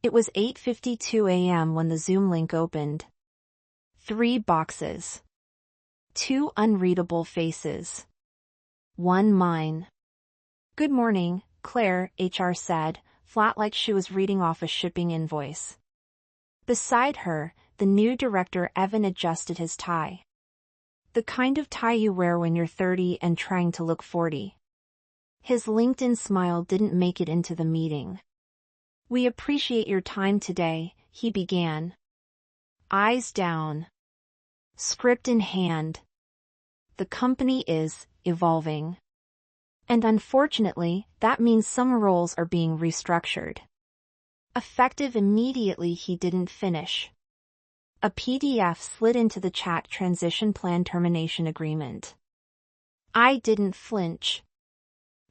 It was 8:52 a.m. when the Zoom link opened. 3 boxes. 2 unreadable faces. 1 mine. "Good morning, Claire," HR said, flat like she was reading off a shipping invoice. Beside her, the new director Evan adjusted his tie. The kind of tie you wear when you're 30 and trying to look 40. His LinkedIn smile didn't make it into the meeting. "We appreciate your time today," he began. Eyes down. Script in hand. "The company is evolving. And unfortunately, that means some roles are being restructured." Effective immediately, he didn't finish. A PDF slid into the chat: transition plan termination agreement. I didn't flinch.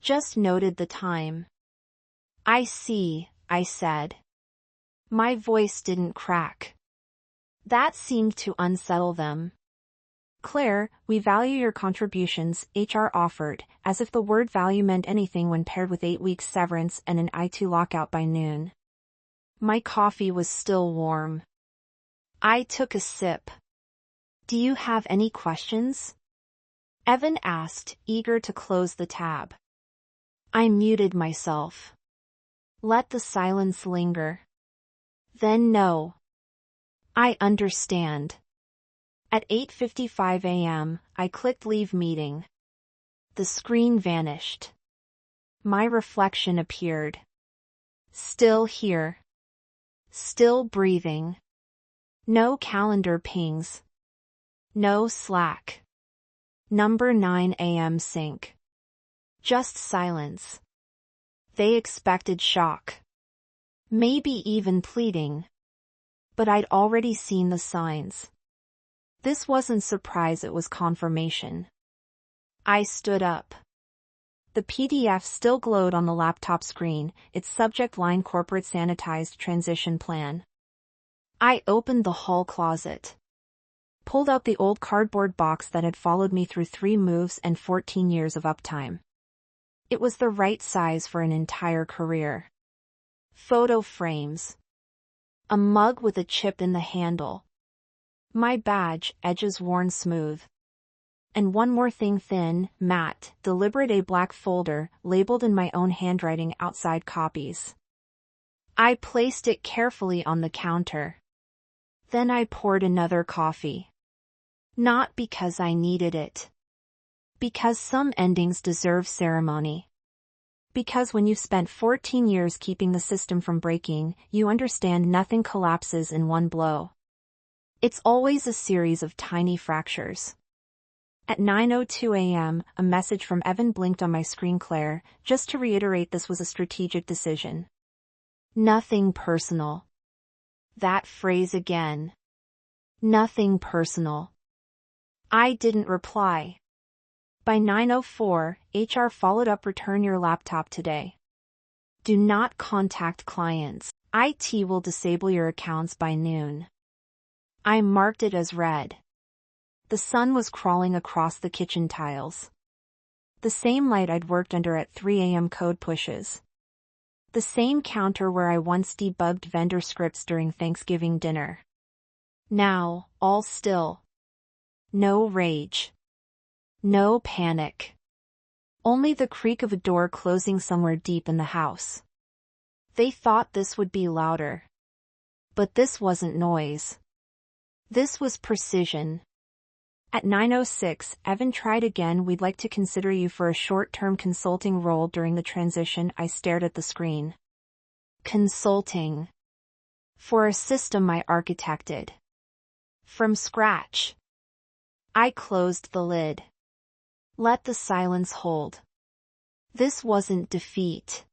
Just noted the time. "I see," I said. My voice didn't crack. That seemed to unsettle them. "Claire, we value your contributions," HR offered, as if the word value meant anything when paired with 8 weeks severance and an IT lockout by noon. My coffee was still warm. I took a sip. "Do you have any questions?" Evan asked, eager to close the tab. I muted myself. Let the silence linger. Then no. "I understand." At 8:55 a.m., I clicked leave meeting. The screen vanished. My reflection appeared. Still here. Still breathing. No calendar pings. No Slack. Number 9 a.m. sync. Just silence. They expected shock. Maybe even pleading. But I'd already seen the signs. This wasn't surprise, it was confirmation. I stood up. The PDF still glowed on the laptop screen, its subject line: corporate sanitized transition plan. I opened the hall closet. Pulled out the old cardboard box that had followed me through 3 moves and 14 years of uptime. It was the right size for an entire career. Photo frames. A mug with a chip in the handle. My badge, edges worn smooth. And one more thing: thin, matte, deliberate, a black folder, labeled in my own handwriting: outside copies. I placed it carefully on the counter. Then I poured another coffee. Not because I needed it. Because some endings deserve ceremony. Because when you've spent 14 years keeping the system from breaking, you understand nothing collapses in one blow. It's always a series of tiny fractures. At 9:02 a.m., a message from Evan blinked on my screen. "Claire, just to reiterate, this was a strategic decision. Nothing personal." That phrase again. Nothing personal. I didn't reply. By 9:04, HR followed up: "Return your laptop today. Do not contact clients. IT will disable your accounts by noon." I marked it as read. The sun was crawling across the kitchen tiles. The same light I'd worked under at 3 a.m. code pushes. The same counter where I once debugged vendor scripts during Thanksgiving dinner. Now, all still. No rage. No panic. Only the creak of a door closing somewhere deep in the house. They thought this would be louder. But this wasn't noise. This was precision. At 9:06, Evan tried again. "We'd like to consider you for a short-term consulting role during the transition." I stared at the screen. Consulting. For a system I architected. From scratch. I closed the lid. Let the silence hold. This wasn't defeat.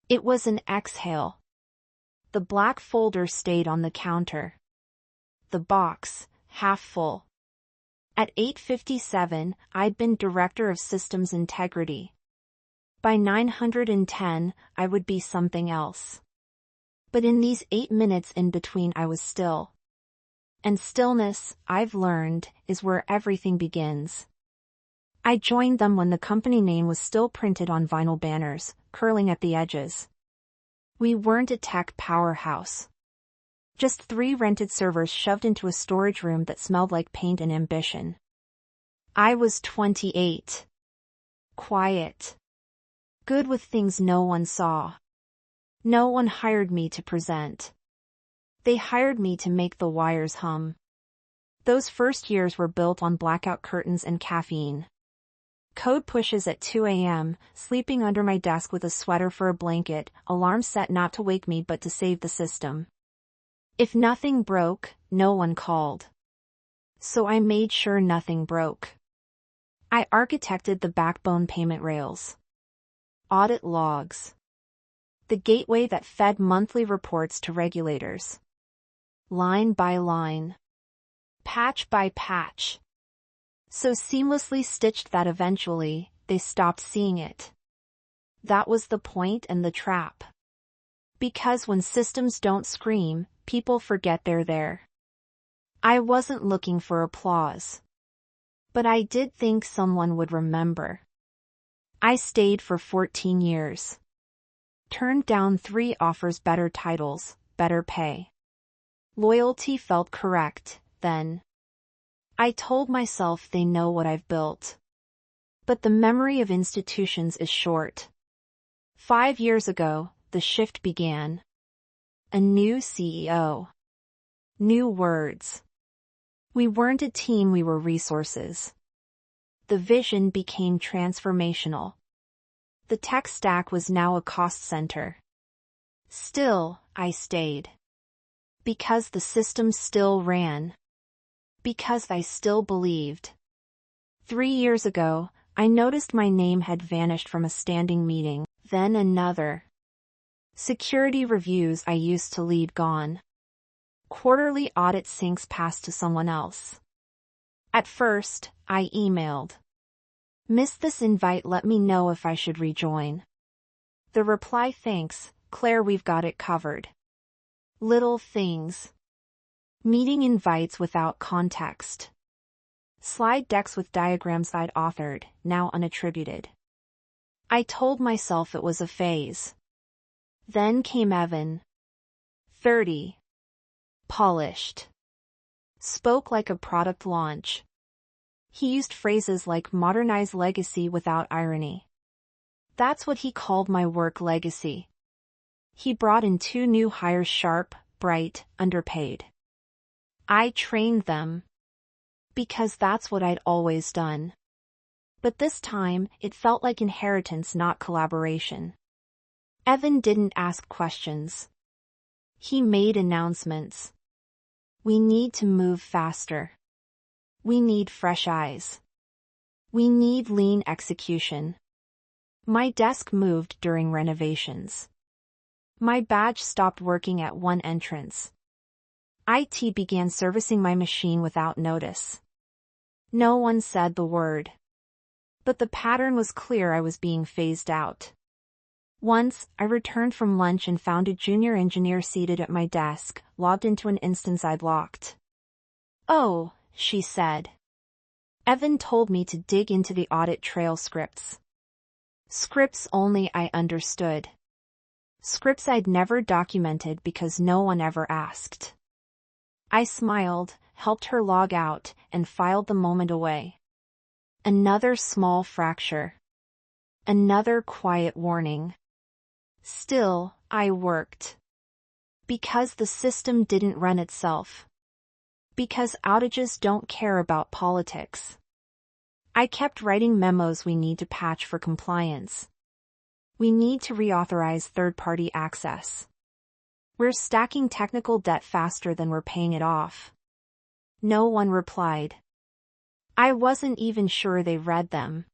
It was an exhale. The black folder stayed on the counter. The box, half full. At 8:57, I'd been Director of Systems Integrity. By 910, I would be something else. But in these 8 minutes in between, I was still. And stillness, I've learned, is where everything begins. I joined them when the company name was still printed on vinyl banners, curling at the edges. We weren't a tech powerhouse. Just 3 rented servers shoved into a storage room that smelled like paint and ambition. I was 28. Quiet. Good with things no one saw. No one hired me to present. They hired me to make the wires hum. Those first years were built on blackout curtains and caffeine. Code pushes at 2 a.m., sleeping under my desk with a sweater for a blanket, alarm set not to wake me but to save the system. If nothing broke, no one called. So I made sure nothing broke. I architected the backbone payment rails. Audit logs. The gateway that fed monthly reports to regulators. Line by line. Patch by patch. So seamlessly stitched that eventually, they stopped seeing it. That was the point and the trap. Because when systems don't scream, people forget they're there. I wasn't looking for applause. But I did think someone would remember. I stayed for 14 years. Turned down 3 offers, better titles, better pay. Loyalty felt correct, then. I told myself they know what I've built. But the memory of institutions is short. 5 years ago, the shift began. A new CEO. New words. We weren't a team, we were resources. The vision became transformational. The tech stack was now a cost center. Still, I stayed. Because the system still ran. Because I still believed. 3 years ago, I noticed my name had vanished from a standing meeting, then another. Security reviews I used to lead gone. Quarterly audit syncs passed to someone else. At first, I emailed. Missed this invite, let me know if I should rejoin. The reply, thanks, Claire, we've got it covered. Little things. Meeting invites without context. Slide decks with diagrams I'd authored, now unattributed. I told myself it was a phase. Then came Evan. 30. Polished. Spoke like a product launch. He used phrases like modernize legacy without irony. That's what he called my work, legacy. He brought in 2 new hires, sharp, bright, underpaid. I trained them. Because that's what I'd always done. But this time, it felt like inheritance, not collaboration. Evan didn't ask questions. He made announcements. We need to move faster. We need fresh eyes. We need lean execution. My desk moved during renovations. My badge stopped working at one entrance. IT began servicing my machine without notice. No one said the word. But the pattern was clear, I was being phased out. Once, I returned from lunch and found a junior engineer seated at my desk, logged into an instance I'd locked. Oh, she said. Evan told me to dig into the audit trail scripts. Scripts only I understood. Scripts I'd never documented because no one ever asked. I smiled, helped her log out, and filed the moment away. Another small fracture. Another quiet warning. Still, I worked. Because the system didn't run itself. Because outages don't care about politics. I kept writing memos, we need to patch for compliance. We need to reauthorize third-party access. We're stacking technical debt faster than we're paying it off. No one replied. I wasn't even sure they read them.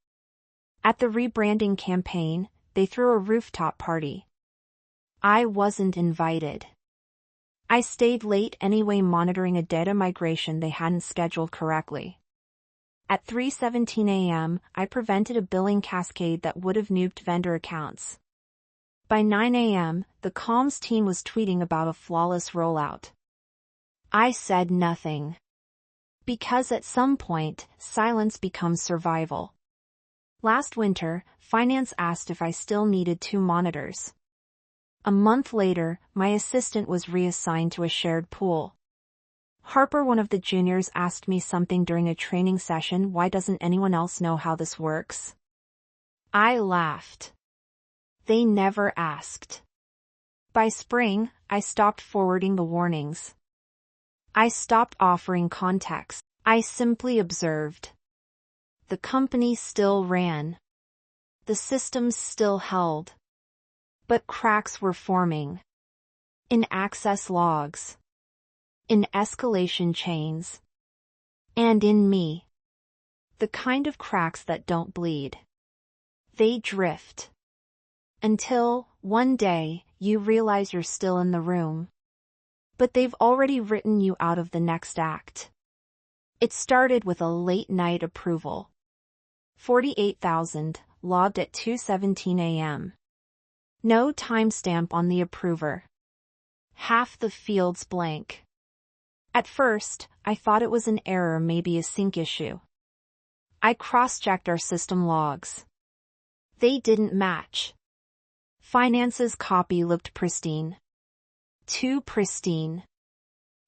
At the rebranding campaign, they threw a rooftop party. I wasn't invited. I stayed late anyway, monitoring a data migration they hadn't scheduled correctly. At 3:17 a.m., I prevented a billing cascade that would have nuked vendor accounts. By 9 a.m., the comms team was tweeting about a flawless rollout. I said nothing. Because at some point, silence becomes survival. Last winter, finance asked if I still needed 2 monitors. A month later, my assistant was reassigned to a shared pool. Harper, one of the juniors, asked me something during a training session. Why doesn't anyone else know how this works? I laughed. They never asked. By spring, I stopped forwarding the warnings. I stopped offering context. I simply observed. The company still ran. The systems still held. But cracks were forming. In access logs. In escalation chains. And in me. The kind of cracks that don't bleed. They drift. Until, one day, you realize you're still in the room. But they've already written you out of the next act. It started with a late-night approval. 48,000, logged at 2:17 a.m. No timestamp on the approver. Half the fields blank. At first, I thought it was an error, maybe a sync issue. I cross-checked our system logs. They didn't match. Finance's copy looked pristine. Too pristine.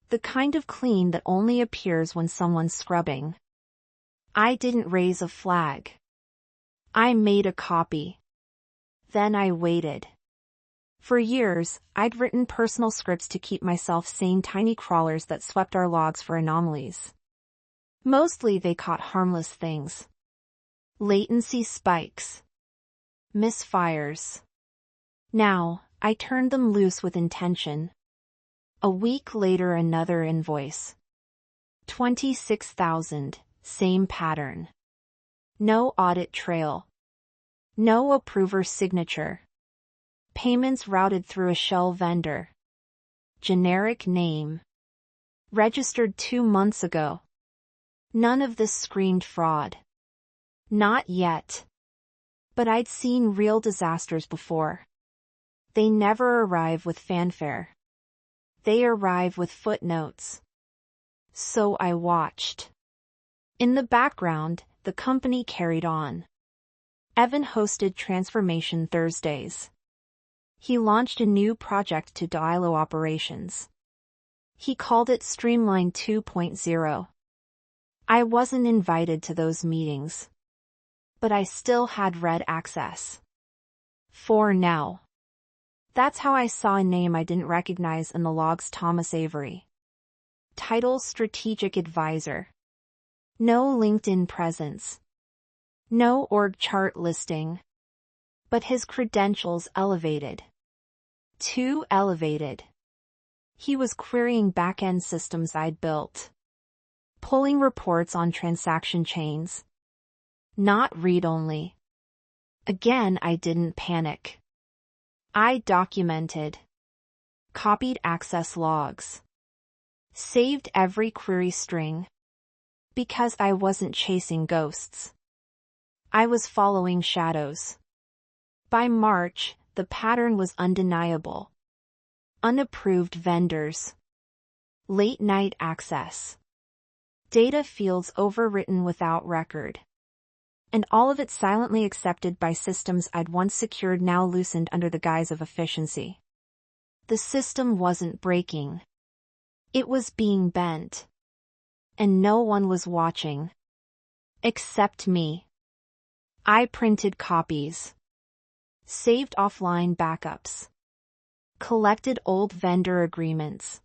The kind of clean that only appears when someone's scrubbing. I didn't raise a flag. I made a copy. Then I waited. For years, I'd written personal scripts to keep myself sane, tiny crawlers that swept our logs for anomalies. Mostly they caught harmless things. Latency spikes. Misfires. Now, I turned them loose with intention. A week later, another invoice. 26,000, same pattern. No audit trail. No approver signature. Payments routed through a shell vendor. Generic name. Registered 2 months ago. None of this screamed fraud. Not yet. But I'd seen real disasters before. They never arrive with fanfare. They arrive with footnotes. So I watched. In the background, the company carried on. Evan hosted Transformation Thursdays. He launched a new project to silo operations. He called it Streamline 2.0. I wasn't invited to those meetings. But I still had read access. For now. That's how I saw a name I didn't recognize in the logs: Thomas Avery. Title: Strategic Advisor. No LinkedIn presence. No org chart listing. But his credentials elevated. Too elevated. He was querying back-end systems I'd built. Pulling reports on transaction chains. Not read-only. Again, I didn't panic. I documented. Copied access logs. Saved every query string. Because I wasn't chasing ghosts. I was following shadows. By March, the pattern was undeniable. Unapproved vendors. Late-night access. Data fields overwritten without record. And all of it silently accepted by systems I'd once secured, now loosened under the guise of efficiency. The system wasn't breaking. It was being bent. And no one was watching. Except me. I printed copies. Saved offline backups. Collected old vendor agreements.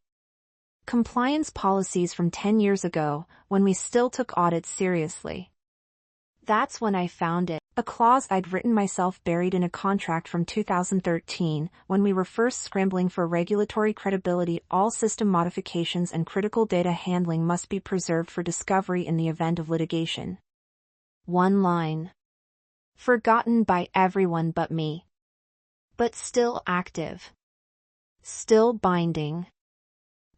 Compliance policies from 10 years ago, when we still took audits seriously. That's when I found it, a clause I'd written myself buried in a contract from 2013, when we were first scrambling for regulatory credibility. All system modifications and critical data handling must be preserved for discovery in the event of litigation. One line. Forgotten by everyone but me. But still active. Still binding.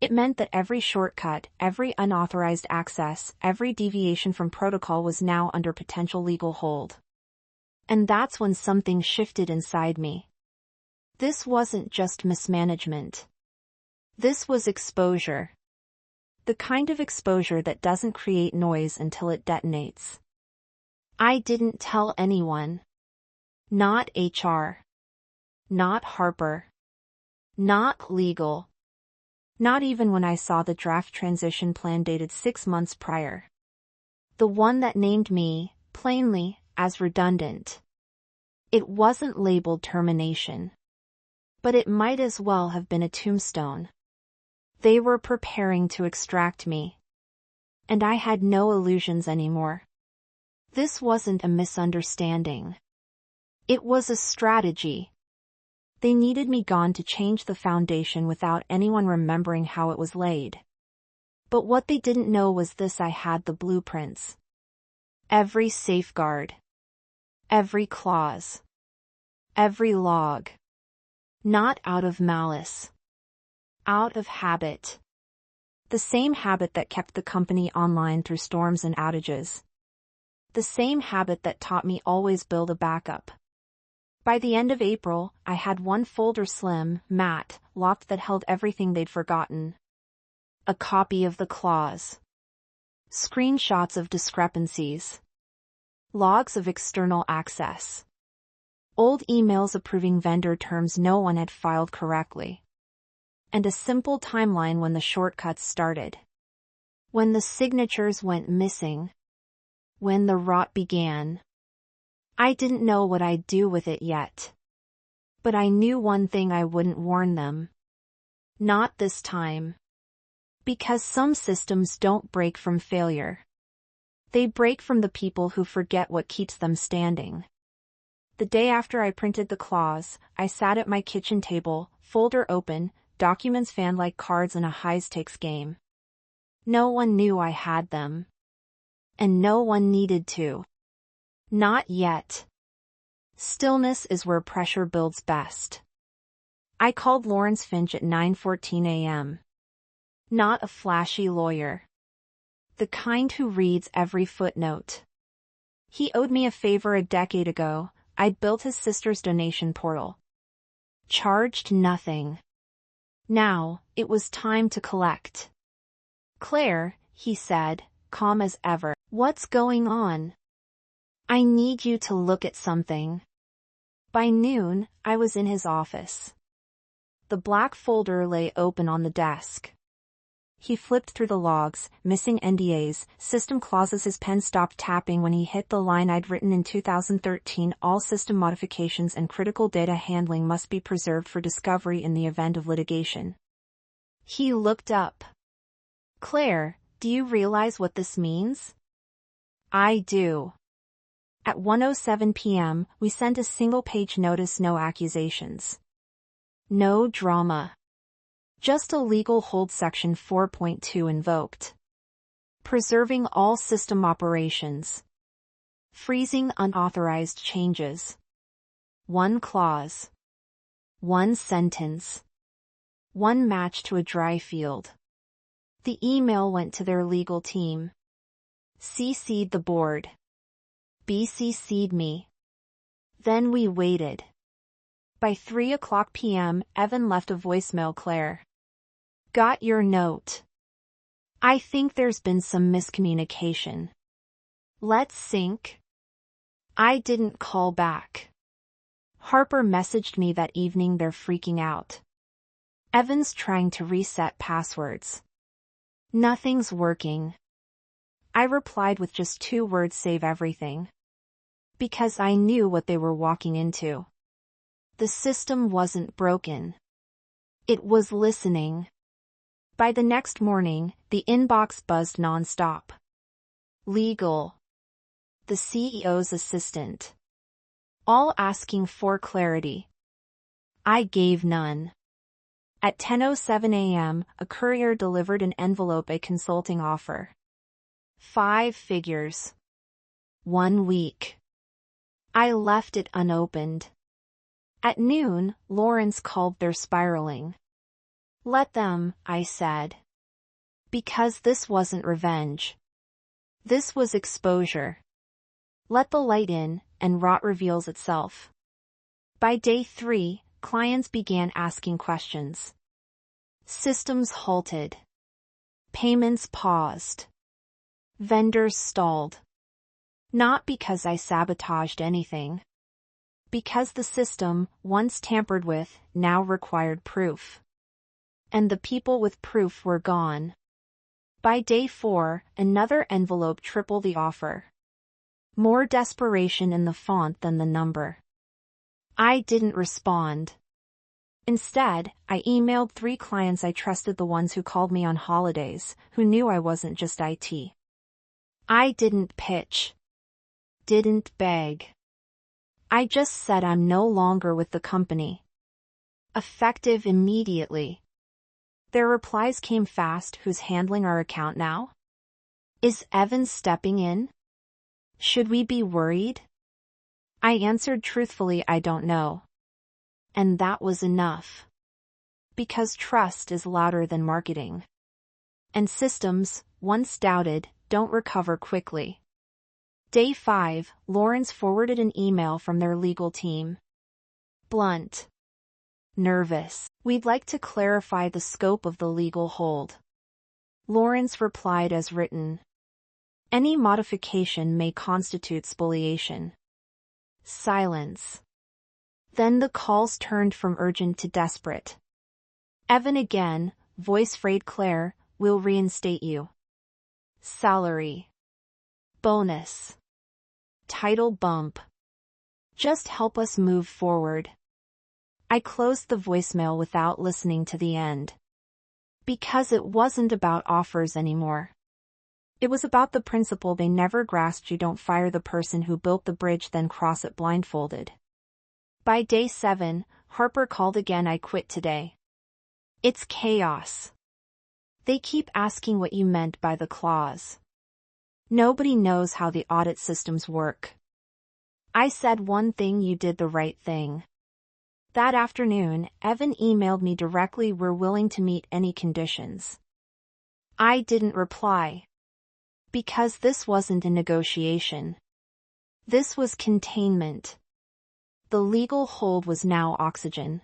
It meant that every shortcut, every unauthorized access, every deviation from protocol was now under potential legal hold. And that's when something shifted inside me. This wasn't just mismanagement. This was exposure. The kind of exposure that doesn't create noise until it detonates. I didn't tell anyone. Not HR. Not Harper. Not legal. Not even when I saw the draft transition plan dated 6 months prior. The one that named me, plainly, as redundant. It wasn't labeled termination. But it might as well have been a tombstone. They were preparing to extract me. And I had no illusions anymore. This wasn't a misunderstanding. It was a strategy. They needed me gone to change the foundation without anyone remembering how it was laid. But what they didn't know was this: I had the blueprints. Every safeguard. Every clause. Every log. Not out of malice. Out of habit. The same habit that kept the company online through storms and outages. The same habit that taught me always build a backup. By the end of April, I had one folder, slim, matte, locked, that held everything they'd forgotten. A copy of the clause. Screenshots of discrepancies. Logs of external access. Old emails approving vendor terms no one had filed correctly. And a simple timeline when the shortcuts started. When the signatures went missing. When the rot began. I didn't know what I'd do with it yet. But I knew one thing: I wouldn't warn them. Not this time. Because some systems don't break from failure. They break from the people who forget what keeps them standing. The day after I printed the clause, I sat at my kitchen table, folder open, documents fanned like cards in a high-stakes game. No one knew I had them. And no one needed to. Not yet. Stillness is where pressure builds best. I called Lawrence Finch at 9:14 a.m. Not a flashy lawyer. The kind who reads every footnote. He owed me a favor a decade ago. I'd built his sister's donation portal. Charged nothing. Now, it was time to collect. "Claire," he said, calm as ever, "what's going on? I need you to look at something." By noon, I was in his office. The black folder lay open on the desk. He flipped through the logs, missing NDAs, system clauses. His pen stopped tapping when he hit the line I'd written in 2013: all system modifications and critical data handling must be preserved for discovery in the event of litigation. He looked up. "Claire, do you realize what this means?" "I do." At 1:07 p.m., we sent a single-page notice: no accusations. No drama. Just a legal hold: Section 4.2 invoked. Preserving all system operations. Freezing unauthorized changes. One clause. One sentence. One match to a dry field. The email went to their legal team. CC'd the board. BCC'd me. Then we waited. By 3:00 p.m., Evan left a voicemail: "Claire. Got your note. I think there's been some miscommunication. Let's sync." I didn't call back. Harper messaged me that evening: "They're freaking out. Evan's trying to reset passwords. Nothing's working." I replied with just 2 words: "Save everything." Because I knew what they were walking into. The system wasn't broken. It was listening. By the next morning, the inbox buzzed nonstop. Legal. The CEO's assistant. All asking for clarity. I gave none. At 10:07 a.m., a courier delivered an envelope: a consulting offer. 5 figures. 1 week. I left it unopened. At noon, Lawrence called: "They're spiraling." "Let them," I said. Because this wasn't revenge. This was exposure. Let the light in, and rot reveals itself. By day 3, clients began asking questions. Systems halted. Payments paused. Vendors stalled. Not because I sabotaged anything. Because the system, once tampered with, now required proof. And the people with proof were gone. By day 4, another envelope tripled the offer. More desperation in the font than the number. I didn't respond. Instead, I emailed 3 clients I trusted, the ones who called me on holidays, who knew I wasn't just IT. I didn't pitch. Didn't beg. I just said I'm no longer with the company. Effective immediately. Their replies came fast. Who's handling our account now? Is Evan stepping in? Should we be worried? I answered truthfully, I don't know. And that was enough. Because trust is louder than marketing. And systems, once doubted, don't recover quickly. Day 5, Lawrence forwarded an email from their legal team. Blunt. Nervous. We'd like to clarify the scope of the legal hold. Lawrence replied as written. Any modification may constitute spoliation. Silence. Then the calls turned from urgent to desperate. Evan again, voice frayed. Claire, we'll reinstate you. Salary. Bonus. Title bump. Just help us move forward. I closed the voicemail without listening to the end. Because it wasn't about offers anymore. It was about the principle they never grasped: you don't fire the person who built the bridge, then cross it blindfolded. By day 7, Harper called again. I quit today. It's chaos. They keep asking what you meant by the clause. Nobody knows how the audit systems work. I said one thing: you did the right thing. That afternoon, Evan emailed me directly. We're willing to meet any conditions. I didn't reply. Because this wasn't a negotiation. This was containment. The legal hold was now oxygen.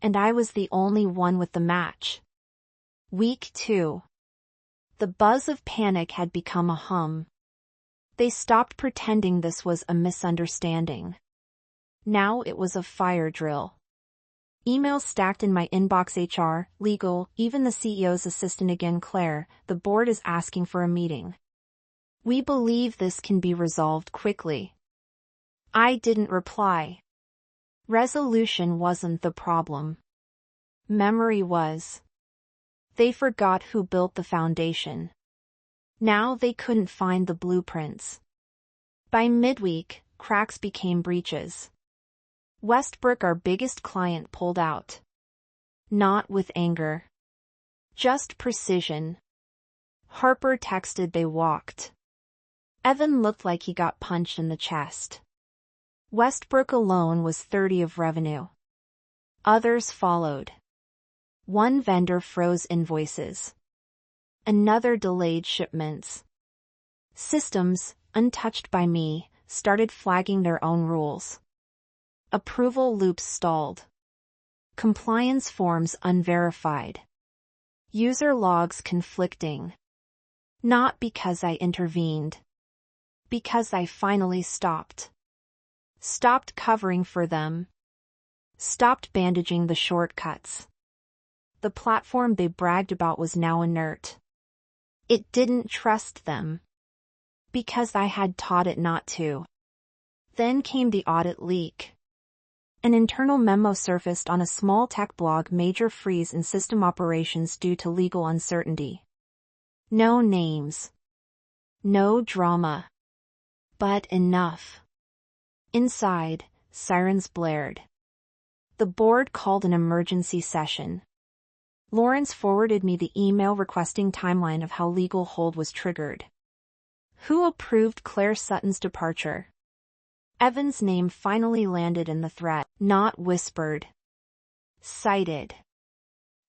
And I was the only one with the match. Week 2. The buzz of panic had become a hum. They stopped pretending this was a misunderstanding. Now it was a fire drill. Emails stacked in my inbox: HR, legal, even the CEO's assistant again. Claire, the board is asking for a meeting. We believe this can be resolved quickly. I didn't reply. Resolution wasn't the problem. Memory was. They forgot who built the foundation. Now they couldn't find the blueprints. By midweek, cracks became breaches. Westbrook, our biggest client, pulled out. Not with anger. Just precision. Harper texted. They walked. Evan looked like he got punched in the chest. Westbrook alone was 30 of revenue. Others followed. One vendor froze invoices. Another delayed shipments. Systems, untouched by me, started flagging their own rules. Approval loops stalled. Compliance forms unverified. User logs conflicting. Not because I intervened. Because I finally stopped. Stopped covering for them. Stopped bandaging the shortcuts. The platform they bragged about was now inert. It didn't trust them. Because I had taught it not to. Then came the audit leak. An internal memo surfaced on a small tech blog: major freeze in system operations due to legal uncertainty. No names. No drama. But enough. Inside, sirens blared. The board called an emergency session. Lawrence forwarded me the email requesting timeline of how legal hold was triggered. Who approved Claire Sutton's departure? Evan's name finally landed in the thread, not whispered. Cited.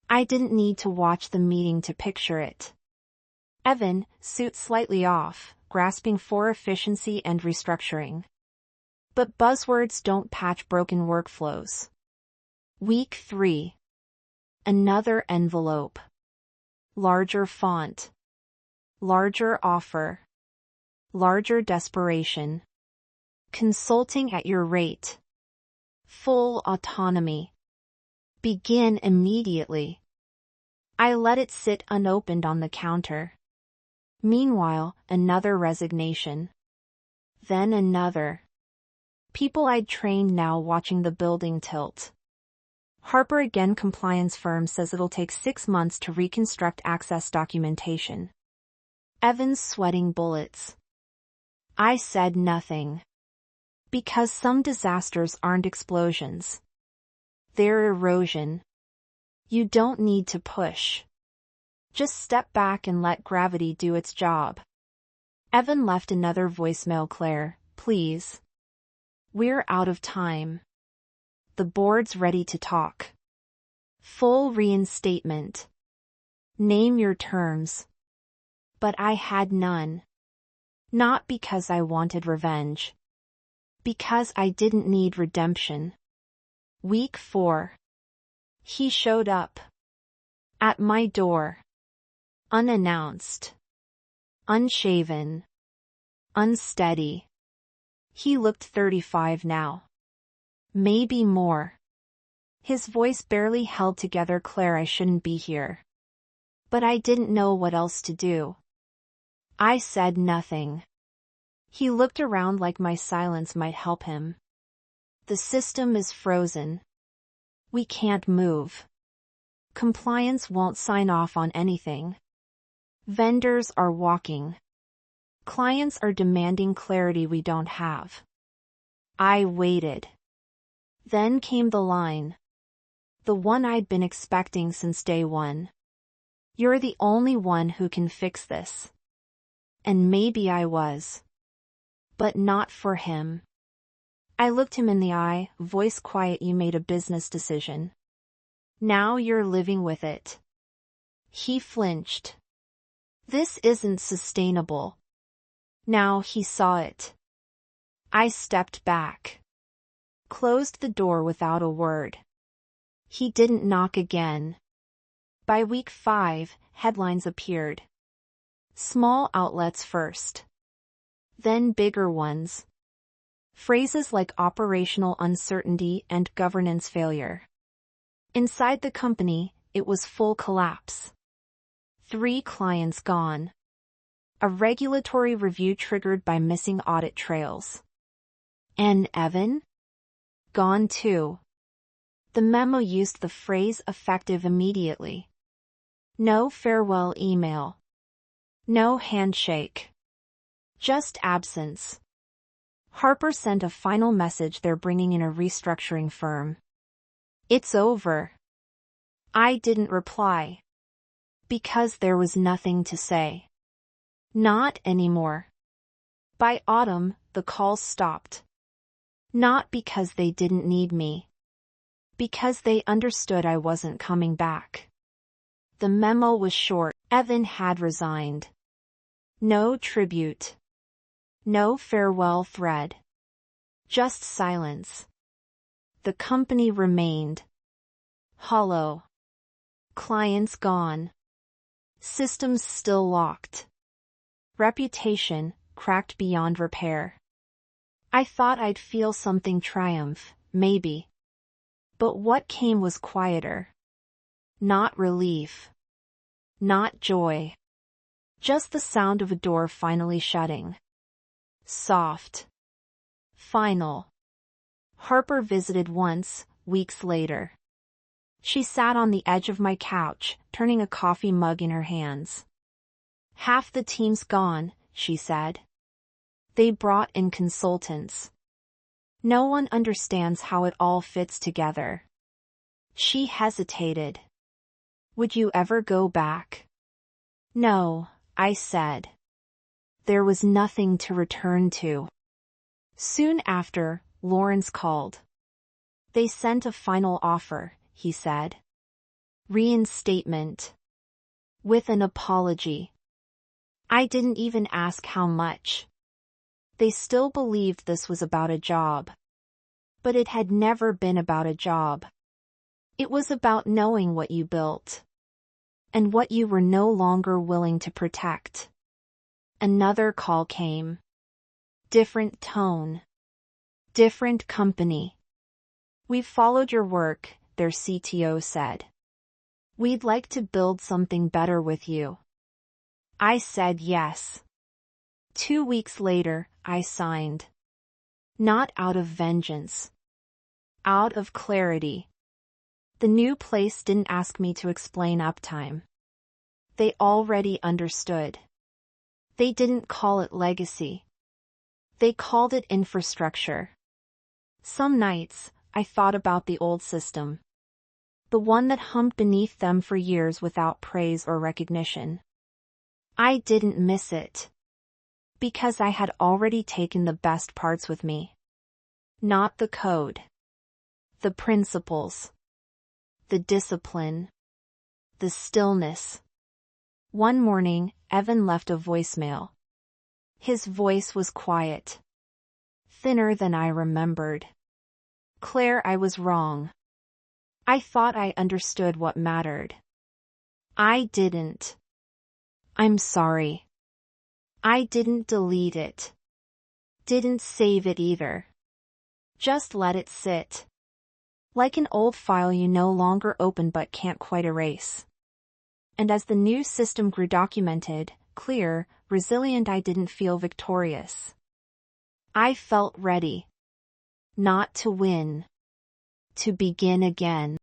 I didn't need to watch the meeting to picture it. Evan, suit slightly off, grasping for efficiency and restructuring. But buzzwords don't patch broken workflows. Week 3. Another envelope. Larger font. Larger offer. Larger desperation. Consulting at your rate. Full autonomy. Begin immediately. I let it sit unopened on the counter. Meanwhile, another resignation. Then another. People I'd trained now watching the building tilt. Harper again. Compliance firm says it'll take 6 months to reconstruct access documentation. Evans sweating bullets. I said nothing. Because some disasters aren't explosions. They're erosion. You don't need to push. Just step back and let gravity do its job. Evan left another voicemail. Claire, please. We're out of time. The board's ready to talk. Full reinstatement. Name your terms. But I had none. Not because I wanted revenge. Because I didn't need redemption. Week 4. He showed up. At my door. Unannounced. Unshaven. Unsteady. He looked 35 now. Maybe more. His voice barely held together. Claire, I shouldn't be here. But I didn't know what else to do. I said nothing. He looked around like my silence might help him. The system is frozen. We can't move. Compliance won't sign off on anything. Vendors are walking. Clients are demanding clarity we don't have. I waited. Then came the line. The one I'd been expecting since day one. You're the only one who can fix this. And maybe I was. But not for him. I looked him in the eye, voice quiet. You made a business decision. Now you're living with it. He flinched. This isn't sustainable. Now he saw it. I stepped back. Closed the door without a word. He didn't knock again. By week 5, headlines appeared. Small outlets first. Then bigger ones. Phrases like operational uncertainty and governance failure. Inside the company, it was full collapse. 3 clients gone. A regulatory review triggered by missing audit trails. And Evan? Gone too. The memo used the phrase effective immediately. No farewell email. No handshake. Just absence. Harper sent a final message. They're bringing in a restructuring firm. It's over. I didn't reply. Because there was nothing to say. Not anymore. By autumn, the calls stopped. Not because they didn't need me. Because they understood I wasn't coming back. The memo was short. Evan had resigned. No tribute. No farewell thread. Just silence. The company remained. Hollow. Clients gone. Systems still locked. Reputation cracked beyond repair. I thought I'd feel something triumph, maybe. But what came was quieter. Not relief. Not joy. Just the sound of a door finally shutting. Soft. Final. Harper visited once, weeks later. She sat on the edge of my couch, turning a coffee mug in her hands. Half the team's gone, she said. They brought in consultants. No one understands how it all fits together. She hesitated. Would you ever go back? No, I said. There was nothing to return to. Soon after, Lawrence called. They sent a final offer, he said. Reinstatement. With an apology. I didn't even ask how much. They still believed this was about a job. But it had never been about a job. It was about knowing what you built. And what you were no longer willing to protect. Another call came. Different tone. Different company. We've followed your work, their CTO said. We'd like to build something better with you. I said yes. 2 weeks later, I signed. Not out of vengeance. Out of clarity. The new place didn't ask me to explain uptime. They already understood. They didn't call it legacy. They called it infrastructure. Some nights, I thought about the old system. The one that hummed beneath them for years without praise or recognition. I didn't miss it. Because I had already taken the best parts with me. Not the code. The principles. The discipline. The stillness. One morning, Evan left a voicemail. His voice was quiet. Thinner than I remembered. Claire, I was wrong. I thought I understood what mattered. I didn't. I'm sorry. I didn't delete it. Didn't save it either. Just let it sit. Like an old file you no longer open but can't quite erase. And as the new system grew documented, clear, resilient, I didn't feel victorious. I felt ready. Not to win. To begin again.